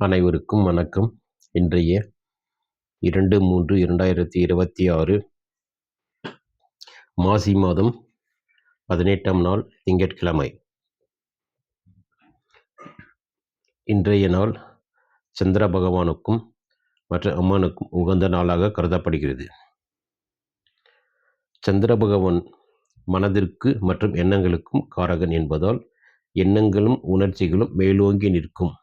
அனைவருக்கும் வணக்கம். இன்றைய 2/3/2026 மாசி மாதம் 18ஆம் நாள் திங்கட்கிழமை. இன்றைய நாள் சந்திர பகவானுக்கும் மற்ற அம்மனுக்கும் உகந்த நாளாக கருதப்படுகிறது. சந்திர பகவான் மனதிற்கு மற்றும் எண்ணங்களுக்கும் காரகன் என்பதால் எண்ணங்களும் உணர்ச்சிகளும் மேலோங்கி நிற்கும்.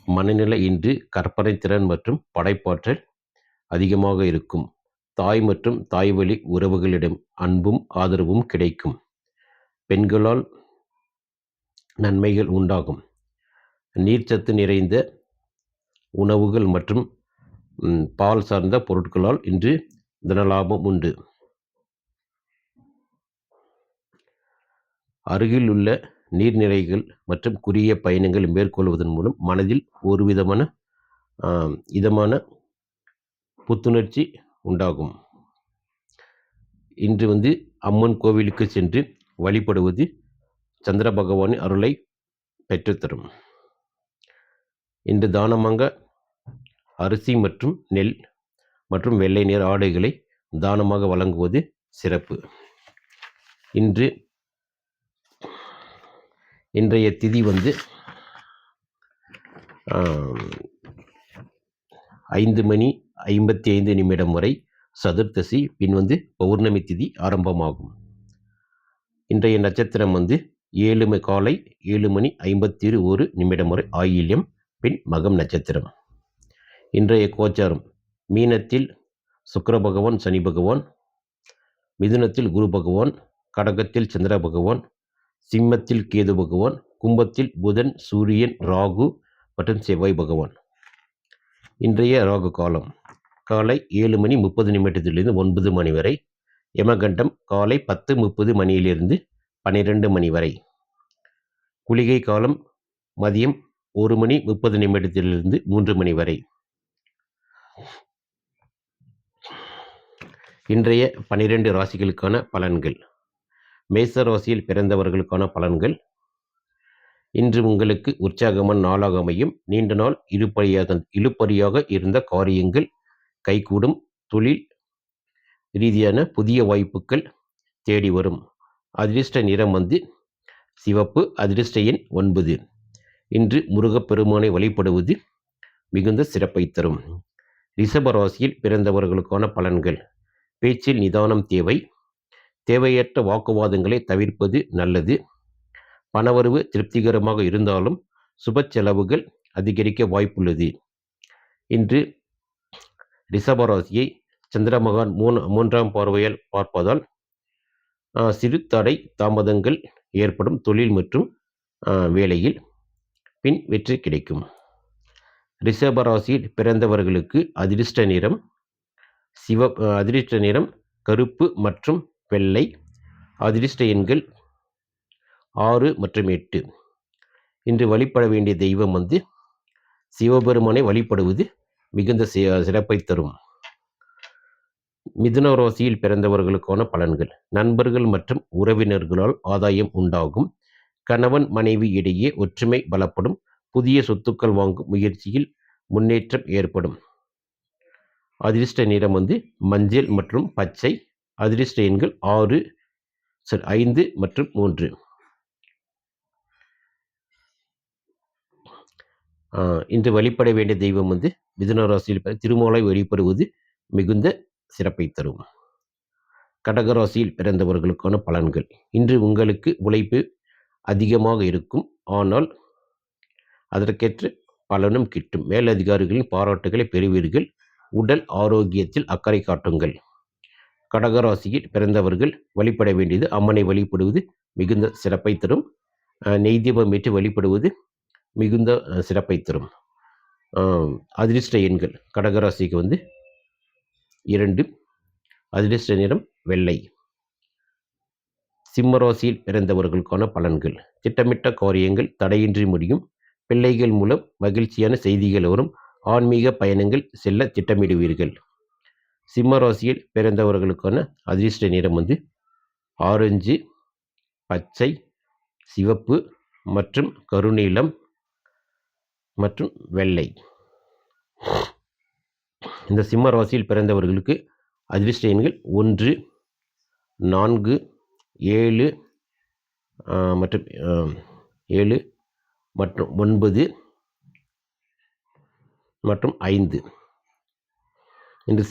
மனநிலை இன்று கற்பனை திறன் மற்றும் படைப்பாற்றல் அதிகமாக இருக்கும். தாய் மற்றும் தாய் வழி உறவுகளிடம் அன்பும் ஆதரவும் கிடைக்கும். பெண்களால் நன்மைகள் உண்டாகும். நீர்ச்சத்து நிறைந்த உணவுகள் மற்றும் பால் சார்ந்த பொருட்களால் இன்று தனலாபம் உண்டு. அருகில் உள்ள நீர்நிலைகள் மற்றும் குறுகிய பயணங்கள் மேற்கொள்வதன் மூலம் மனதில் ஒரு இதமான புத்துணர்ச்சி உண்டாகும். இன்று அம்மன் கோவிலுக்கு சென்று வழிபடுவது சந்திர பகவானின் அருளை பெற்றுத்தரும். இன்று தானமாக அரிசி மற்றும் நெல் மற்றும் வெள்ளை நிற ஆடைகளை தானமாக வழங்குவது சிறப்பு. இன்றைய திதி 5:55 வரை சதுர்த்தசி, பின் பௌர்ணமி திதி ஆரம்பமாகும். இன்றைய நட்சத்திரம் காலை 7:51 வரை ஆயில்யம், பின் மகம் நட்சத்திரம். இன்றைய கோச்சாரம்: மீனத்தில் சுக்கிர பகவான் சனி பகவான், மிதுனத்தில் குரு பகவான், கடகத்தில் சந்திர பகவான், சிம்மத்தில் கேது பகவான், கும்பத்தில் புதன், சூரியன், ராகு மற்றும் செவ்வாய் பகவான். இன்றைய ராகு காலம் காலை 7:30 9 மணி வரை, யமகண்டம் காலை 10:30 12 மணி வரை, குளிகை காலம் மதியம் 1:30 3 மணி வரை. இன்றைய 12 ராசிகளுக்கான பலன்கள். மேச ராசியில் பிறந்தவர்களுக்கான பலன்கள். இன்று உங்களுக்கு உற்சாகமான நாளாக அமையும். நீண்ட நாள் இழுபறியாக இருந்த காரியங்கள் கைகூடும். தொழில் ரீதியான புதிய வாய்ப்புகள் தேடி வரும். அதிர்ஷ்ட நிறம் சிவப்பு. அதிர்ஷ்ட எண் 9. இன்று முருகப்பெருமானை வழிபடுவது மிகுந்த சிறப்பை தரும். ரிஷப ராசியில் பிறந்தவர்களுக்கான பலன்கள். பேச்சில் நிதானம் தேவை. தேவையற்ற வாக்குவாதங்களை தவிர்ப்பது நல்லது. பணவரவு திருப்திகரமாக இருந்தாலும் சுப செலவுகள் அதிகரிக்க வாய்ப்புள்ளது. இன்று ரிஷபராசியை சந்திரமகான் 3ஆம் பார்வையால் பார்ப்பதால் சிறு தடை தாமதங்கள் ஏற்படும். தொழில் மற்றும் வேலையில் பின் வெற்றி கிடைக்கும். ரிஷபராசியில் பிறந்தவர்களுக்கு அதிர்ஷ்ட நிறம் கருப்பு மற்றும் வெள்ளை. அதிர்ஷ்ட எண்கள் 6 மற்றும் 8. இன்று வழிபட வேண்டிய தெய்வம் சிவபெருமானை வழிபடுவது மிகுந்த சிறப்பை தரும். மிதுன ராசியில் பிறந்தவர்களுக்கான பலன்கள். நண்பர்கள் மற்றும் உறவினர்களால் ஆதாயம் உண்டாகும். கணவன் மனைவி இடையே ஒற்றுமை பலப்படும். புதிய சொத்துக்கள் வாங்கும் முயற்சியில் முன்னேற்றம் ஏற்படும். அதிர்ஷ்ட நிறம் மஞ்சள் மற்றும் பச்சை. அதிர்ஷ்ட எண்கள் 5 மற்றும் 3. இன்று வழிபட வேண்டிய தெய்வம் மிதுன ராசியில் திருமாலை வழிபடுவது மிகுந்த சிறப்பை தரும். கடகராசியில் பிறந்தவர்களுக்கான பலன்கள். இன்று உங்களுக்கு உழைப்பு அதிகமாக இருக்கும். ஆனால் அதற்கேற்ற பலனும் கிட்டும். மேலதிகாரிகளின் பாராட்டுகளை பெறுவீர்கள். உடல் ஆரோக்கியத்தில் அக்கறை காட்டுங்கள். கடகராசியில் பிறந்தவர்கள் வழிபட வேண்டியது அம்மனை வழிபடுவது மிகுந்த சிறப்பை தரும். நெய் தீபம் ஏற்றி வழிபடுவது மிகுந்த சிறப்பை தரும். அதிர்ஷ்ட எண்கள் கடகராசிக்கு 2. அதிர்ஷ்ட நிறம் வெள்ளை. சிம்மராசியில் பிறந்தவர்களுக்கான பலன்கள். திட்டமிட்ட காரியங்கள் தடையின்றி முடியும். பிள்ளைகள் மூலம் மகிழ்ச்சியான செய்திகள் வரும். ஆன்மீக பயணங்கள் செல்ல திட்டமிடுவீர்கள். சிம்மராசியில் பிறந்தவர்களுக்கான அதிர்ஷ்ட நிறம் ஆரஞ்சு, பச்சை, சிவப்பு மற்றும் கருநீலம். மற்றும் வெள்ளை. இந்த சிம்ம ராசியில் பிறந்தவர்களுக்கு அதிர்ஷ்ட எண்கள் 1, 4, 7 மற்றும் 7 மற்றும் 9 மற்றும் 5. இன்று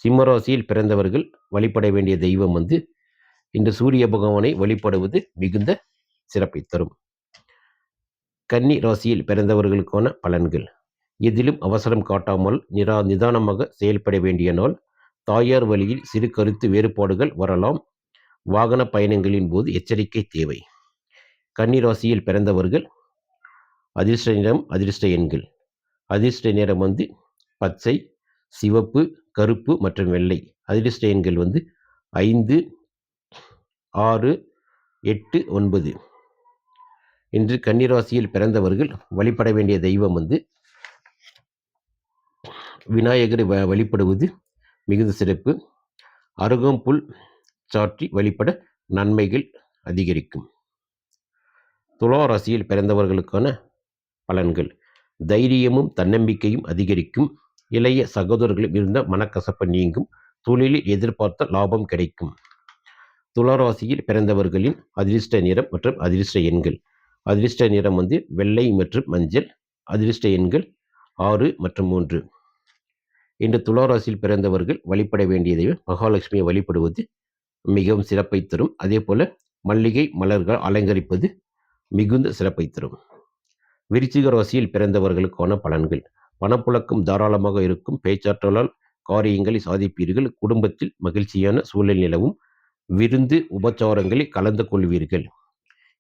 சிம்ம ராசியில் பிறந்தவர்கள் வழிபட வேண்டிய தெய்வம் இன்று சூரிய பகவானை வழிபடுவது மிகுந்த சிறப்பை தரும். கன்னி ராசியில் பிறந்தவர்களுக்கான பலன்கள். எதிலும் அவசரம் காட்டாமல் நிதானமாக செயல்பட வேண்டிய நாள். தாயார் வழியில் சிறு கருத்து வேறுபாடுகள் வரலாம். வாகன பயணங்களின் போது எச்சரிக்கை தேவை. கன்னி ராசியில் பிறந்தவர்கள் அதிர்ஷ்ட நிறம், அதிர்ஷ்ட எண்கள். அதிர்ஷ்ட நிறம் பச்சை, சிவப்பு, கருப்பு மற்றும் வெள்ளை. அதிர்ஷ்ட எண்கள் 5, 6, 8, 9. இன்று கன்னிராசியில் பிறந்தவர்கள் வழிபட வேண்டிய தெய்வம் விநாயகரை வழிபடுவது மிகுந்த சிறப்பு. அருகம்புல் சாற்றி வழிபட நன்மைகள் அதிகரிக்கும். துலா ராசியில் பிறந்தவர்களுக்கான பலன்கள். தைரியமும் தன்னம்பிக்கையும் அதிகரிக்கும். இளைய சகோதரர்களும் இருந்த மனக்கசப்பு நீங்கும். தொழிலில் எதிர்பார்த்த லாபம் கிடைக்கும். துலா ராசியில் பிறந்தவர்களின் அதிர்ஷ்ட நிறம் மற்றும் அதிர்ஷ்ட எண்கள். அதிர்ஷ்ட நிறம் வெள்ளை மற்றும் மஞ்சள். அதிர்ஷ்ட எண்கள் 6 மற்றும் 3. இன்று துலா ராசியில் பிறந்தவர்கள் வழிபட வேண்டிய தெய்வம் மகாலட்சுமியை வழிபடுவது மிகவும் சிறப்பை தரும். அதே போல மல்லிகை மலர்கள் அலங்கரிப்பது மிகுந்த சிறப்பை தரும். விருச்சிக ராசியில் பிறந்தவர்களுக்கான பலன்கள். பணப்புழக்கம் தாராளமாக இருக்கும். பேச்சாற்றலால் காரியங்களை சாதிப்பீர்கள். குடும்பத்தில் மகிழ்ச்சியான சூழல் நிலவும். விருந்து உபச்சாரங்களில் கலந்து கொள்வீர்கள்.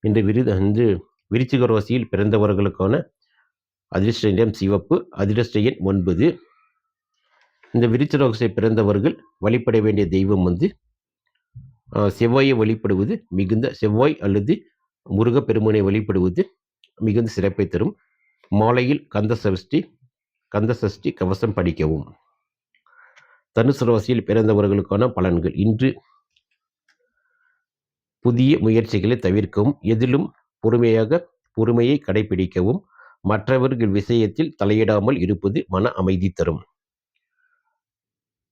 இன்று விருச்சிக ராசியில் பிறந்தவர்களுக்கான அதிர்ஷ்ட நிறம் சிவப்பு. அதிர்ஷ்ட எண் 9. இந்த விருச்சிக ராசியை பிறந்தவர்கள் வழிபட வேண்டிய தெய்வம் செவ்வாயை வழிபடுவது மிகுந்த செவ்வாய் அல்லது முருகப்பெருமானை வழிபடுவது மிகுந்த சிறப்பை தரும். மாலையில் கந்த சஷ்டி கவசம் படிக்கவும். தனுசு ராசியில் பிறந்தவர்களுக்கான பலன்கள். இன்று புதிய முயற்சிகளை தவிர்க்கவும். எதிலும் பொறுமையை கடைபிடிக்கவும். மற்றவர்கள் விஷயத்தில் தலையிடாமல் இருப்பது மன அமைதி தரும்.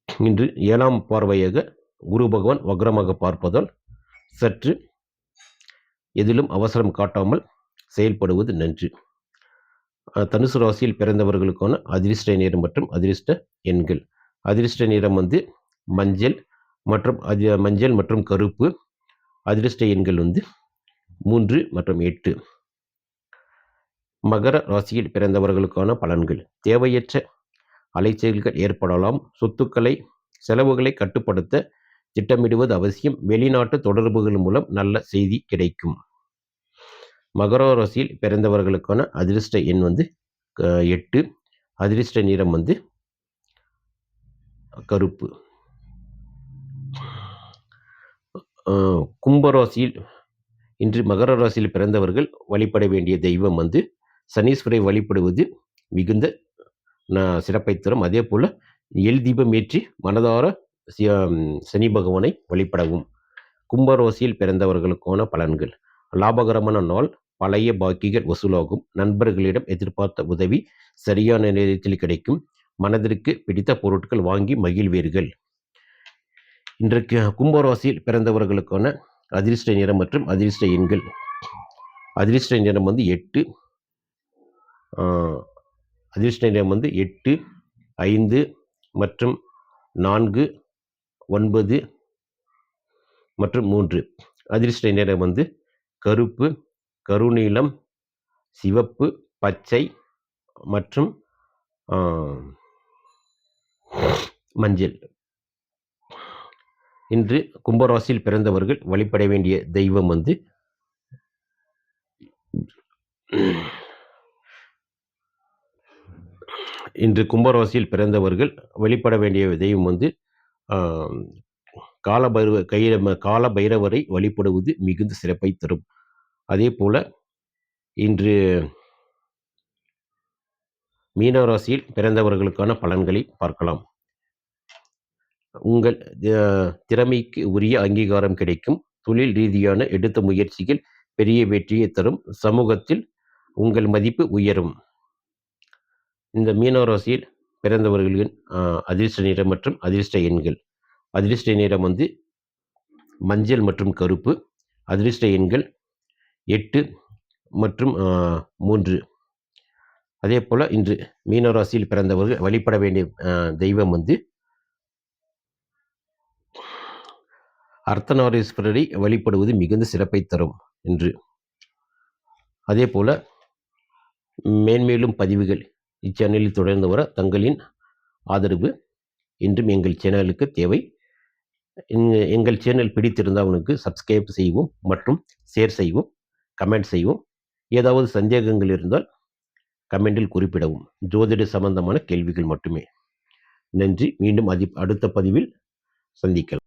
இன்று 7ஆம் பார்வையாக குரு பகவான் வக்ரமாக பார்ப்பதால் சற்று எதிலும் அவசரம் காட்டாமல் செயல்படுவது நன்று. தனுசு ராசியில் பிறந்தவர்களுக்கான அதிர்ஷ்ட நிறம் மற்றும் அதிர்ஷ்ட எண்கள். அதிர்ஷ்ட நிறம் மஞ்சள் மற்றும் கருப்பு. அதிர்ஷ்ட எண்கள் 3 மற்றும் 8. மகர ராசியில் பிறந்தவர்களுக்கான பலன்கள். தேவையற்ற அலைச்சல்கள் ஏற்படலாம். செலவுகளை கட்டுப்படுத்த திட்டமிடுவது அவசியம். வெளிநாட்டு தொடர்புகள் மூலம் நல்ல செய்தி கிடைக்கும். மகர ராசியில் பிறந்தவர்களுக்கான அதிர்ஷ்ட எண் 8. அதிர்ஷ்ட நிறம் கருப்பு. கும்பராசியில் இன்று மகர ராசியில் பிறந்தவர்கள் வழிபட வேண்டிய தெய்வம் சனீஸ்வரை வழிபடுவது மிகுந்த சிறப்பை தரும். அதே போல எல் தீபம் ஏற்றி மனதார சனி பகவானை வழிபடவும். கும்பராசியில் பிறந்தவர்களுக்கான பலன்கள். லாபகரமான நாள். பழைய பாக்கிகள் வசூலாகும். நண்பர்களிடம் எதிர்பார்த்த உதவி சரியான நேரத்தில் கிடைக்கும். மனதிற்கு பிடித்த பொருட்கள் வாங்கி மகிழ்வீர்கள். இன்றைக்கு கும்பராசியில் பிறந்தவர்களுக்கான அதிர்ஷ்ட நிறம் மற்றும் அதிர்ஷ்ட எண்கள். அதிர்ஷ்ட நிறம் 8. அதிர்ஷ்ட நிறம் 8, 5 மற்றும் 4, 9 மற்றும் 3. அதிர்ஷ்ட நிறம் கருப்பு, கருநீலம், சிவப்பு, பச்சை மற்றும் மஞ்சள். இன்று கும்பராசியில் பிறந்தவர்கள் வழிபட வேண்டிய தெய்வம் இன்று கும்பராசியில் பிறந்தவர்கள் வழிபட வேண்டிய தெய்வம் கால பைரவரை வழிபடுவது மிகுந்த சிறப்பை தரும். அதே போல இன்று மீனராசியில் பிறந்தவர்களுக்கான பலன்களை பார்க்கலாம். உங்கள் திறமைக்கு உரிய அங்கீகாரம் கிடைக்கும். தொழில் ரீதியான எடுத்த முயற்சிகள் பெரிய வெற்றியை தரும். சமூகத்தில் உங்கள் மதிப்பு உயரும். இந்த மீன ராசியில் பிறந்தவர்களின் அதிர்ஷ்ட நிறம் மற்றும் அதிர்ஷ்ட எண்கள். அதிர்ஷ்ட நிறம் வந்து மஞ்சள் மற்றும் கருப்பு. அதிர்ஷ்ட எண்கள் 8 மற்றும் 3. அதே போல் இன்று மீனராசியில் பிறந்தவர்கள் வழிபட வேண்டிய தெய்வம் வந்து அர்த்தநாரீஸ்வரரை வழிபடுவது மிகுந்த சிறப்பை தரும் என்று. அதே போல் மேன்மேலும் பதிவுகள் இச்சேனலில் தொடர்ந்து வர தங்களின் ஆதரவு இன்றும் எங்கள் சேனலுக்கு தேவை. எங்கள் சேனல் பிடித்திருந்தால் அவனுக்கு சப்ஸ்கிரைப் செய்வோம் மற்றும் ஷேர் செய்வோம், கமெண்ட் செய்வோம். ஏதாவது சந்தேகங்கள் இருந்தால் கமெண்டில் குறிப்பிடவும். ஜோதிட சம்பந்தமான கேள்விகள் மட்டுமே. நன்றி. மீண்டும் அடுத்த பதிவில் சந்திக்கலாம்.